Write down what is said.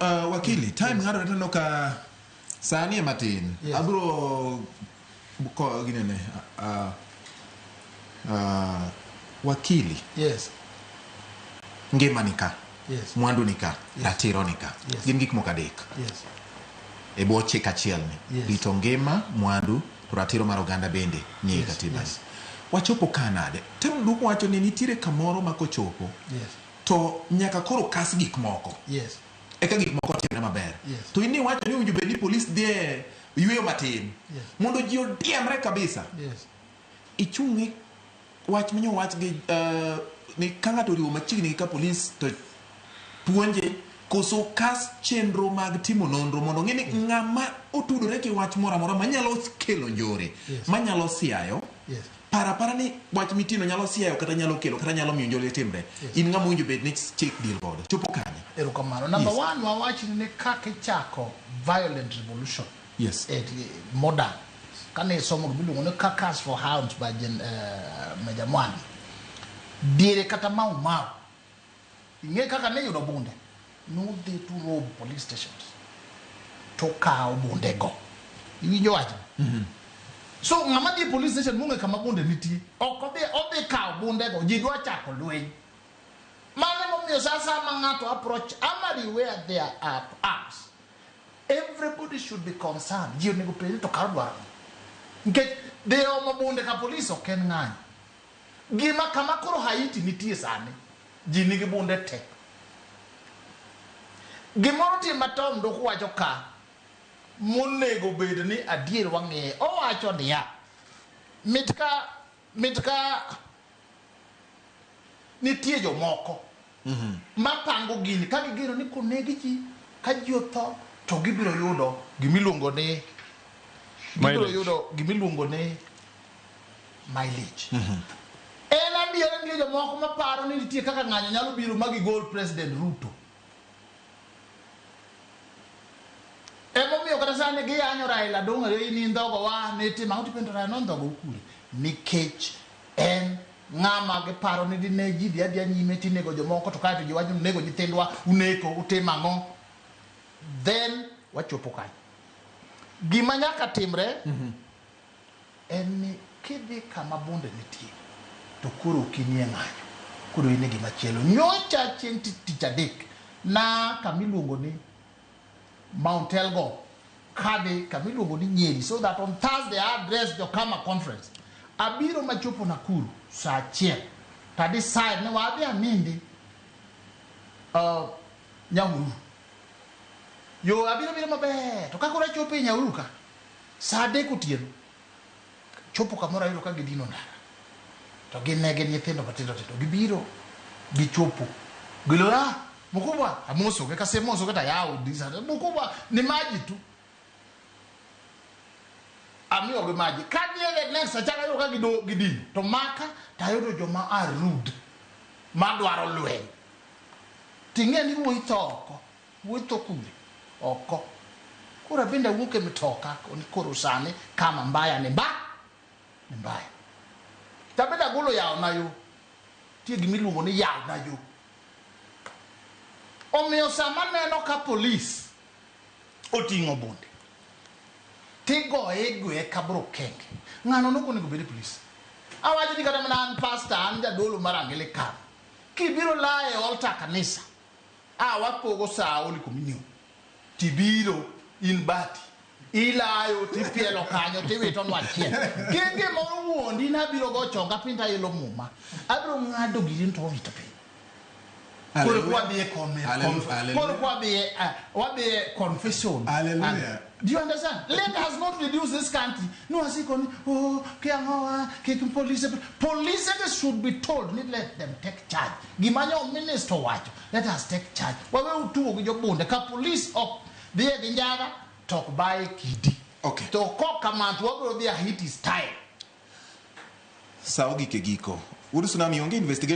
wakili, time ngado retano ka sani matin. Abro ko ginene wakili. Yes. Ngema nika. Yes. Mwandu nika. Ratiro nika. Gin gik moko adek. Yes. E bo chik achiel ni. Rito ngema, mwandu, to ratiro mar oganda bende ni katiba. Wachopo kanade. Tero nduko wacho ni nitire kamoro makochopo. Yes. To nyaka koro kas gik moko. Yes. Eka gik moko timre maber. Yes. To ini wacho ni unjube ni police de yweyo matin. Yes. Mondo ji odiemre kabisa. Yes. Ichungi wach manyo wach gi ni kanga to riwo machiegni ka police to puonje koso kas chenro mag timo nonro mondo ng'eni ng'ama otudore ki wach moro amora manyalo kelo njore, manyalo siayo. Yes. Para ni wach mitino nyalo siayo kata nyalo kelo kata nyalo miyo njore timre. In ng'ama winjo bed ni chik deal godo. Chopo kanye. Erokamano. Number one, wawachi ni kaka chako violent revolution. Yes. Modern. Kane somo bilu ngono kakas for hounds by Meja Mwani. Dire kata mau. Inge kaka ne yudo bunde. No they to rob police stations. To kao bunde go. Iwinjo wacho. So ngama di police station munge kama bunde nitie. Obe kao bunde go. Jidwa chako lweny. Mane momio sasa mangato approach amari where there are arms. Everybody should be concerned. Jio nego peli to karwa. Nke de o mabunde ka police oken ng'any. Gima kama koro Haiti nitie sani. Ji nigi bunde te. Gimoro ti matom do wacho ka. Monego bed ni adier wang'e. O wacho niya. Mitka nitie jomoko. Mapango gini ka gigero ni konegi ji ka ji otho to gibiro yudo gimiluongo ni mileage. En adier ni jomoko maparo ni nitie kaka ng'anyo nyalo biro magi gol President Ruto. Emomiyo kata sani giyanyo Raila donga ni ndogo wa neti mang'uti pendo Raila ndogo ukuri nikech en ng'ama giparo ni dine ji dia nyime tinego jomoko to kae to jiwacho nego nyithindwa uneko utemang'o. Then wachopo kanyo. Gima nyaka timre en ni kidhi kama bunde nitie to koro kinie ng'anyo. Koro ine gima chielo. Nyocha chieng' tich adek na kamiluongo ni Mount Elgon kade kamiluongo ni Nyeri, so that on Thursday I address the Kama conference. Abiro machopo Nakuru saa achiel. To decide ni wadhi anindi Nyahururu. Yo abiro maber. To kakora chopo Nyahururu ka saa 3 otieno. Chopo kamoro ayudo ka gidino ndara. To ginege nyithindo matindo gibiro gichopo. Gilora mkubwa amoso ke kasemoso kata yao disa mkubwa ni maji tu. Ami oge maji. Kadi ele next achaka yo ka gidino. To maka tayodo joma are rude. Madwaro lweny. Tinge ni wuito kule. Oko. Kura bende wuke mitoka ni koro sani kama mbaya ni mbaya. Tabeda gulo yao na yo. Tie gimiluongo ni yao na yo. Omiyo sama neno ka police oting'o bunde. Tigo egwe ka burukenge. Ng'ano noko nego bedi police. Awaji ni kata mana an pastor an jadolo marangele kam. Kibiro lae altar kanisa. Wapogo saa oli communion. Tibiro in bati. Ilayo tipielo kanyo tiwito nwachien. Kenge moro wuondi na biro go chonga pinta yelo muma. Abiro ng'ado giri to wito piny. Confession. Hallelujah. Do you understand? Land has not reduced this country. No, I say, police should be told, let them take charge. Gimanyo minister watch. Let us take charge. What we do with your bond? The police up there, the Jaga talk by Kidi. Okay. To call command, what will be a hit is time. Saogi Kegiko. Urusunami Yonge investigation.